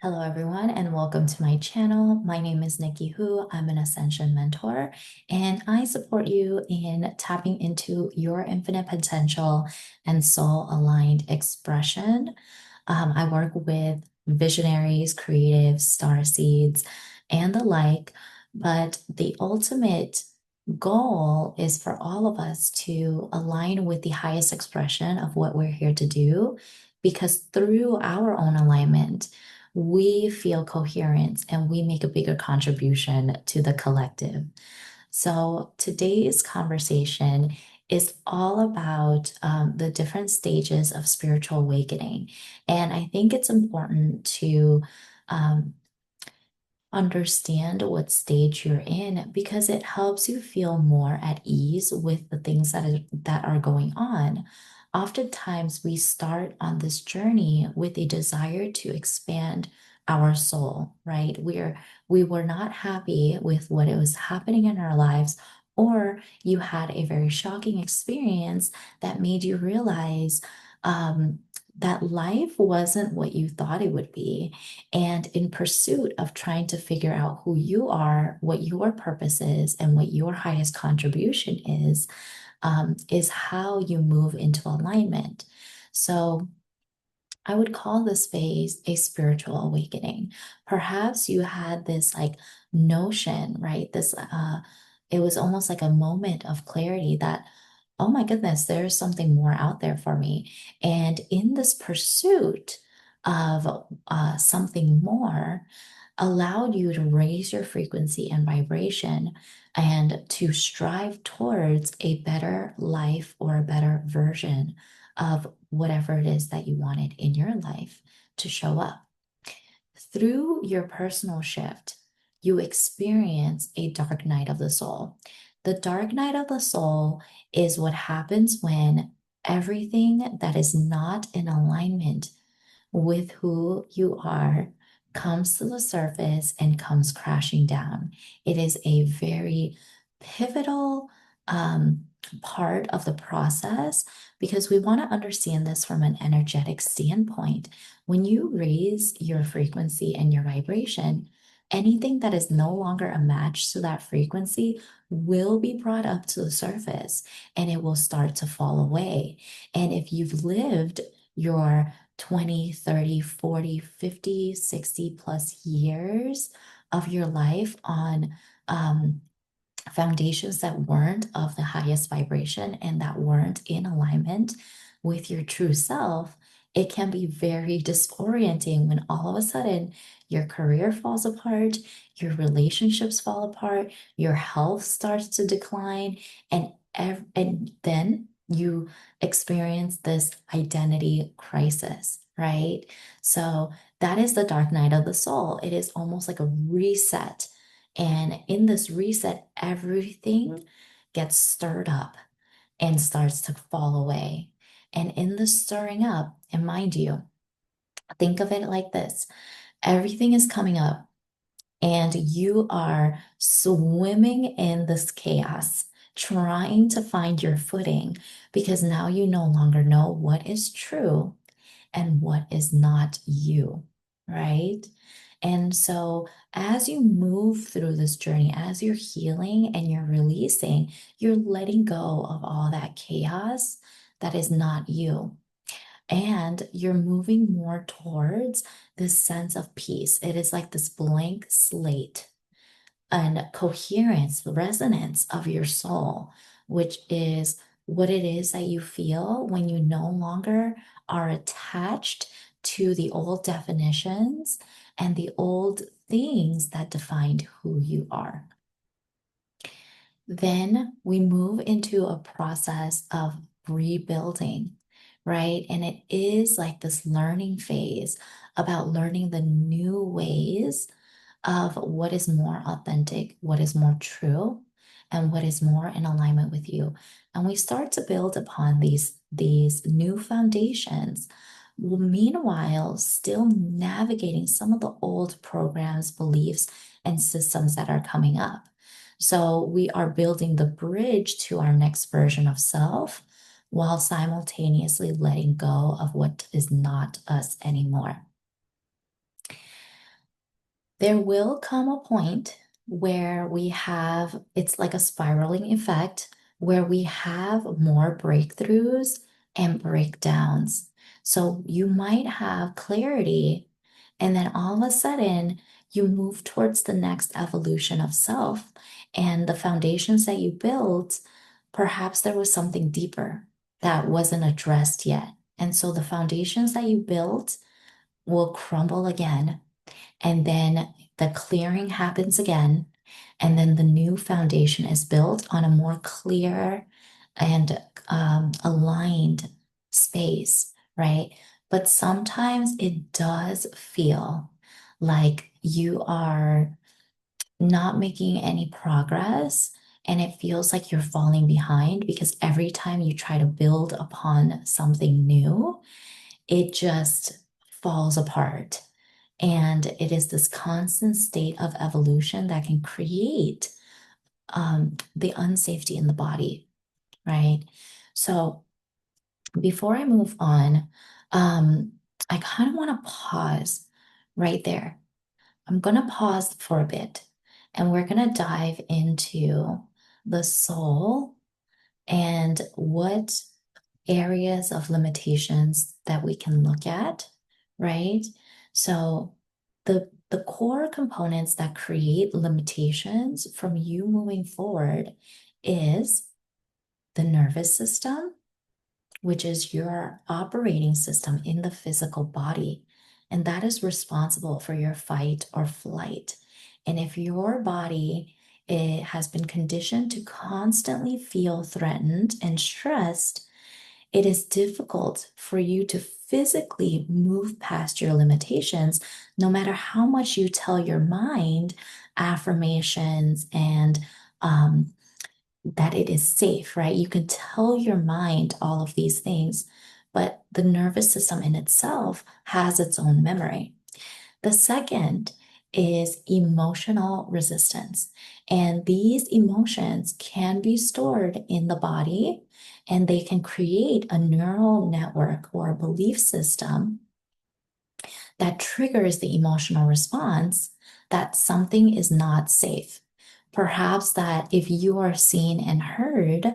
Hello, everyone, and welcome to my channel. My name is Nicki Hu. I'm an Ascension mentor, and I support you in tapping into your infinite potential and soul-aligned expression. I work with visionaries, creatives, star seeds, and the like, but the ultimate goal is for all of us to align with the highest expression of what we're here to do, because through our own alignment, we feel coherence and we make a bigger contribution to the collective. So today's conversation is all about the different stages of spiritual awakening. And I think it's important to um, understand what stage you're in because it helps you feel more at ease with the things that are going on. Oftentimes, we start on this journey with a desire to expand our soul, right? We were not happy with what it was happening in our lives, or you had a very shocking experience that made you realize that life wasn't what you thought it would be. And in pursuit of trying to figure out who you are, what your purpose is, and what your highest contribution is how you move into alignment. So I would call this phase a spiritual awakening. Perhaps you had this like notion, right? It was almost like a moment of clarity that, oh my goodness, there's something more out there for me. And in this pursuit of something more, allowed you to raise your frequency and vibration and to strive towards a better life or a better version of whatever it is that you wanted in your life to show up. Through your personal shift, you experience a dark night of the soul. The dark night of the soul is what happens when everything that is not in alignment with who you are comes to the surface and comes crashing down. It is a very pivotal part of the process because we want to understand this from an energetic standpoint. When you raise your frequency and your vibration, anything that is no longer a match to that frequency will be brought up to the surface and it will start to fall away. And if you've lived your 20, 30, 40, 50, 60 plus years of your life on foundations that weren't of the highest vibration and that weren't in alignment with your true self, it can be very disorienting when all of a sudden your career falls apart, your relationships fall apart, your health starts to decline, and then you experience this identity crisis, right? So that is the dark night of the soul. It is almost like a reset, and in this reset, everything gets stirred up and starts to fall away. And in the stirring up, and mind you, think of it like this: everything is coming up, and you are swimming in this chaos, trying to find your footing because now you no longer know what is true and what is not you, right? And so, as you move through this journey, as you're healing and you're releasing, you're letting go of all that chaos that is not you. And you're moving more towards this sense of peace. It is like this blank slate and coherence, resonance of your soul, which is what it is that you feel when you no longer are attached to the old definitions and the old things that defined who you are. Then we move into a process of rebuilding, right? And it is like this learning phase about learning the new ways of what is more authentic, what is more true, and what is more in alignment with you. And we start to build upon these new foundations, meanwhile, still navigating some of the old programs, beliefs, and systems that are coming up. So we are building the bridge to our next version of self while simultaneously letting go of what is not us anymore. There will come a point where it's like a spiraling effect where we have more breakthroughs and breakdowns. So you might have clarity, and then all of a sudden, you move towards the next evolution of self. And the foundations that you built, perhaps there was something deeper that wasn't addressed yet. And so the foundations that you built will crumble again, and then the clearing happens again, and then the new foundation is built on a more clear and aligned space, right? But sometimes it does feel like you are not making any progress, and it feels like you're falling behind because every time you try to build upon something new, it just falls apart. And it is this constant state of evolution that can create the unsafety in the body, right? So before I move on, I kind of want to pause right there. I'm going to pause for a bit, and we're going to dive into the soul and what areas of limitations that we can look at, right? So the core components that create limitations from you moving forward is the nervous system, which is your operating system in the physical body. And that is responsible for your fight or flight. And if your body has been conditioned to constantly feel threatened and stressed, it is difficult for you to physically move past your limitations, no matter how much you tell your mind affirmations and that it is safe, right? You can tell your mind all of these things, but the nervous system in itself has its own memory. The second is emotional resistance. And these emotions can be stored in the body, and they can create a neural network or a belief system that triggers the emotional response that something is not safe. Perhaps that if you are seen and heard,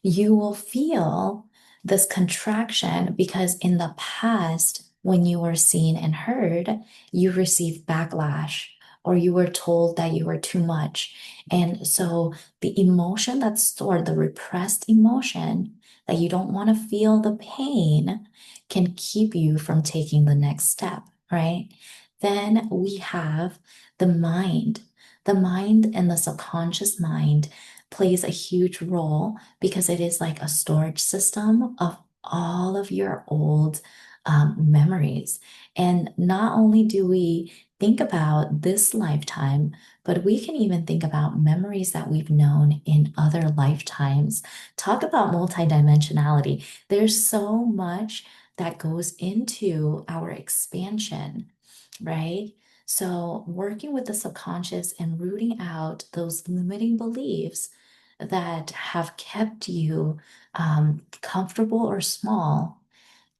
you will feel this contraction because in the past, when you were seen and heard, you received backlash or you were told that you were too much. And so the emotion that's stored, the repressed emotion that you don't want to feel the pain, can keep you from taking the next step, right? Then we have the mind. The mind and the subconscious mind plays a huge role because it is like a storage system of all of your old memories. And not only do we think about this lifetime, but we can even think about memories that we've known in other lifetimes. Talk about multidimensionality. There's so much that goes into our expansion, right? So, working with the subconscious and rooting out those limiting beliefs that have kept you comfortable or small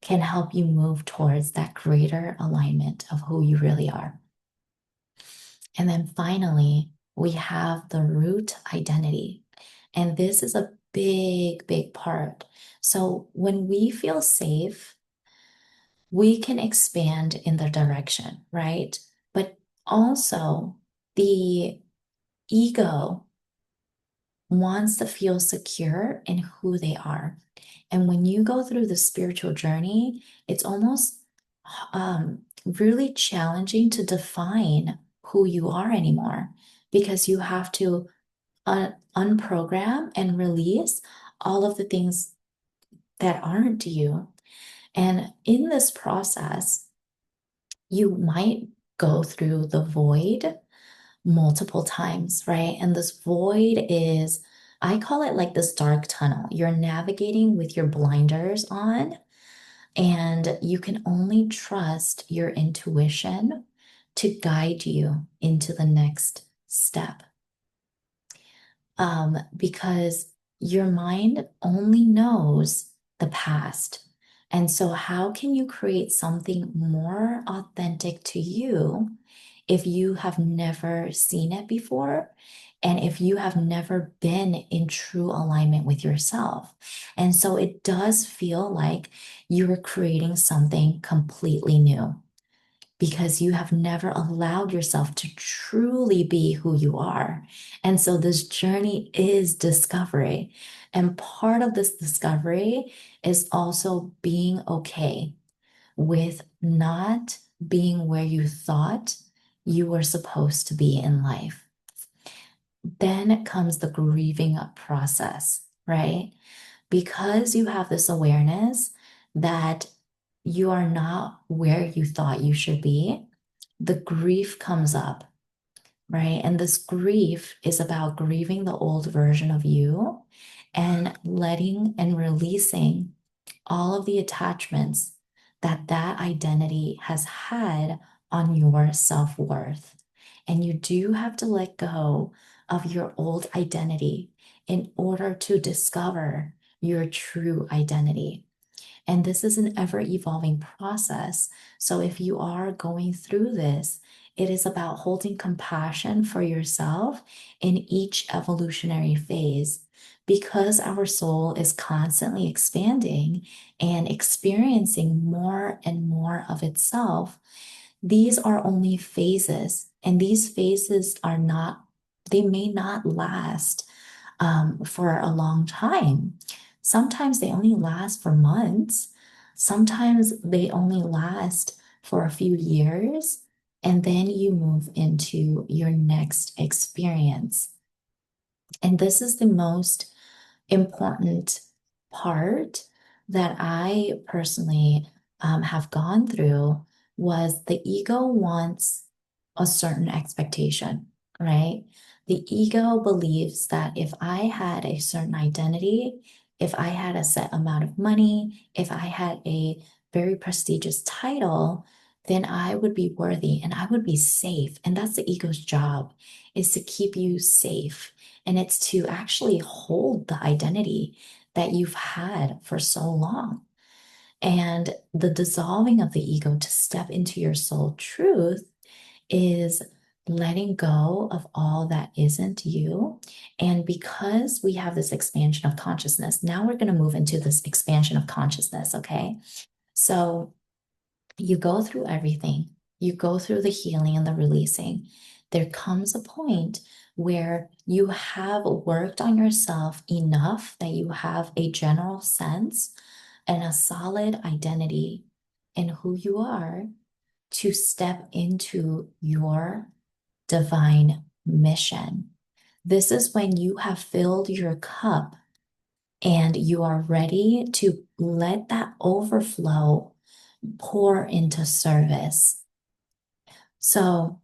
can help you move towards that greater alignment of who you really are. And then finally, we have the root identity. And this is a big, big part. So, when we feel safe, we can expand in the direction, right? But also, the ego wants to feel secure in who they are. And when you go through the spiritual journey, it's almost really challenging to define who you are anymore because you have to unprogram and release all of the things that aren't you. And in this process, you might go through the void multiple times, right? And this void is, I call it like this dark tunnel. You're navigating with your blinders on, and you can only trust your intuition to guide you into the next step. Because your mind only knows the past. And so, how can you create something more authentic to you if you have never seen it before, and if you have never been in true alignment with yourself. And so it does feel like you're creating something completely new because you have never allowed yourself to truly be who you are. And so this journey is discovery. And part of this discovery is also being okay with not being where you thought you were supposed to be in life. Then comes the grieving process, right? Because you have this awareness that you are not where you thought you should be, the grief comes up, right? And this grief is about grieving the old version of you and letting and releasing all of the attachments that that identity has had on your self-worth. And you do have to let go of your old identity in order to discover your true identity. And this is an ever evolving process. So if you are going through this, it is about holding compassion for yourself in each evolutionary phase because our soul is constantly expanding and experiencing more and more of itself. These are only phases, and these phases are not, they may not last for a long time. Sometimes they only last for months. Sometimes they only last for a few years, and then you move into your next experience. And this is the most important part that I personally have gone through was the ego wants a certain expectation, right? The ego believes that if I had a certain identity, if I had a set amount of money, if I had a very prestigious title, then I would be worthy and I would be safe. And that's the ego's job, is to keep you safe. And it's to actually hold the identity that you've had for so long. And the dissolving of the ego to step into your soul truth is letting go of all that isn't you. And because we have this expansion of consciousness, now we're going to move into this expansion of consciousness, okay? So you go through everything, you go through the healing and the releasing. There comes a point where you have worked on yourself enough that you have a general sense and a solid identity in who you are to step into your divine mission. This is when you have filled your cup and you are ready to let that overflow pour into service. So,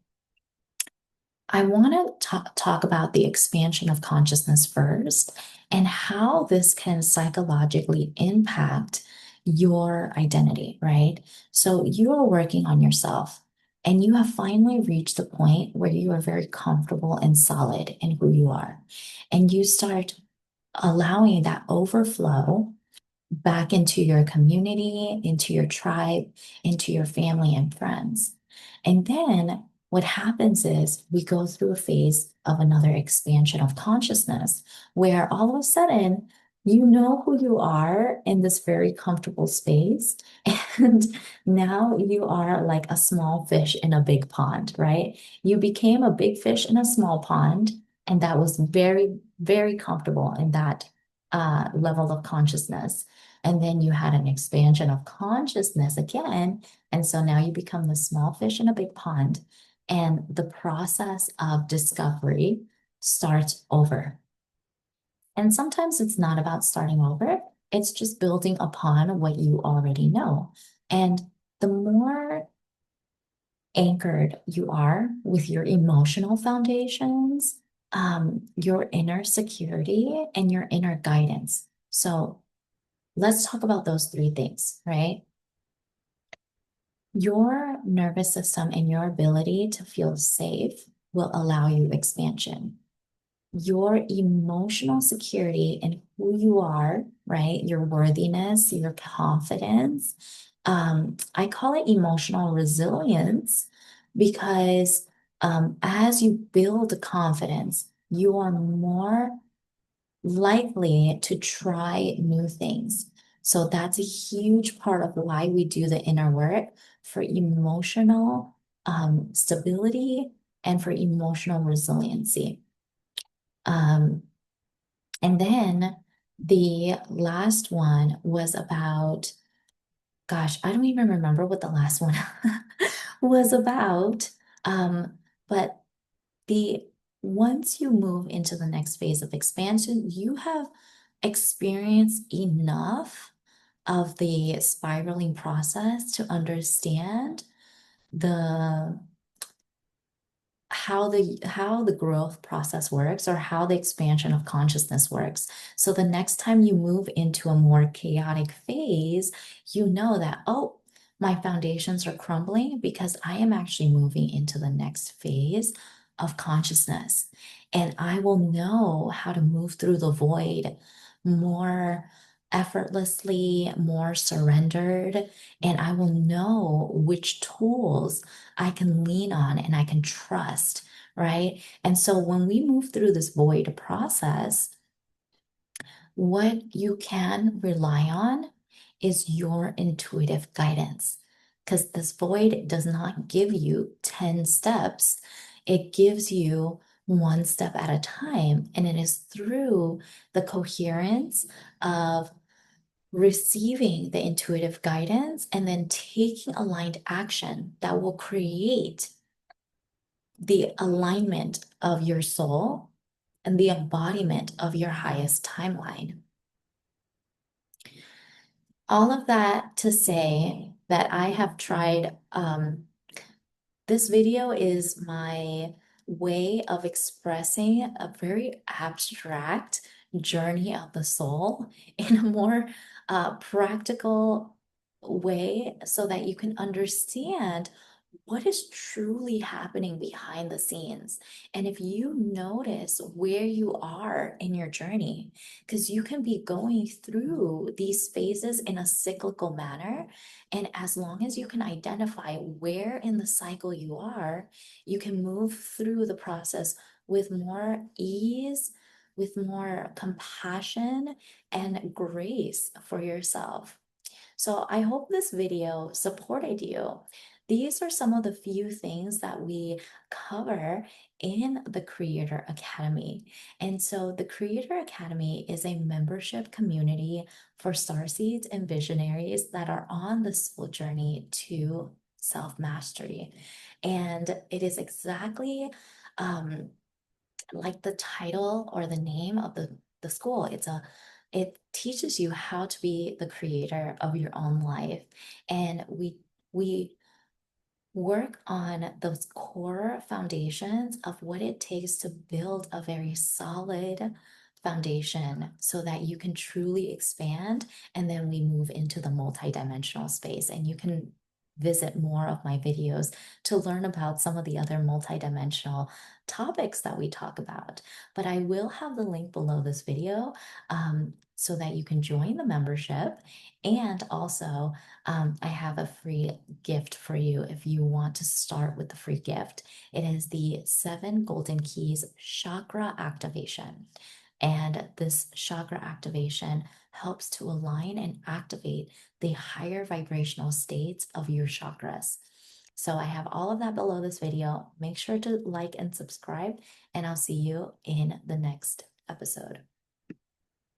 I want to talk about the expansion of consciousness first and how this can psychologically impact your identity, right? So, you are working on yourself and you have finally reached the point where you are very comfortable and solid in who you are. And you start allowing that overflow back into your community, into your tribe, into your family and friends. And then what happens is we go through a phase of another expansion of consciousness where all of a sudden you know who you are in this very comfortable space. And now you are like a small fish in a big pond, right? You became a big fish in a small pond. And that was very, very comfortable in that level of consciousness. And then you had an expansion of consciousness again. And so now you become the small fish in a big pond. And the process of discovery starts over. And sometimes it's not about starting over, it's just building upon what you already know. And the more anchored you are with your emotional foundations, your inner security, and your inner guidance. So let's talk about those three things, right? Your nervous system and your ability to feel safe will allow you expansion. Your emotional security and who you are, right? Your worthiness, your confidence. I call it emotional resilience because as you build confidence, you are more likely to try new things. So that's a huge part of why we do the inner work for emotional stability and for emotional resiliency. Um, and then the last one was about, gosh, I don't even remember what the last one was about. But the once you move into the next phase of expansion, you have experienced enough of the spiraling process to understand the how the growth process works or how the expansion of consciousness works. So the next time you move into a more chaotic phase, you know that, oh, my foundations are crumbling because I am actually moving into the next phase of consciousness. And I will know how to move through the void more effortlessly, more surrendered, and I will know which tools I can lean on and I can trust, right? And so when we move through this void process, what you can rely on is your intuitive guidance. Because this void does not give you 10 steps, it gives you one step at a time. And it is through the coherence of receiving the intuitive guidance and then taking aligned action that will create the alignment of your soul and the embodiment of your highest timeline. All of that to say that I have tried, this video is my way of expressing a very abstract journey of the soul in a more practical way so that you can understand what is truly happening behind the scenes. And if you notice where you are in your journey, because you can be going through these phases in a cyclical manner. And as long as you can identify where in the cycle you are, you can move through the process with more ease, with more compassion and grace for yourself. So I hope this video supported you. These are some of the few things that we cover in the Creator Academy. And so the Creator Academy is a membership community for starseeds and visionaries that are on the soul journey to self-mastery. And it is exactly like the title or the name of the school. It teaches you how to be the creator of your own life. And we work on those core foundations of what it takes to build a very solid foundation so that you can truly expand. And then we move into the multidimensional space, and you can visit more of my videos to learn about some of the other multidimensional topics that we talk about. But I will have the link below this video so that you can join the membership. And also, I have a free gift for you if you want to start with the free gift. It is the 7 Golden Keys Chakra Activation. And this chakra activation helps to align and activate the higher vibrational states of your chakras. So I have all of that below this video. Make sure to like and subscribe, and I'll see you in the next episode.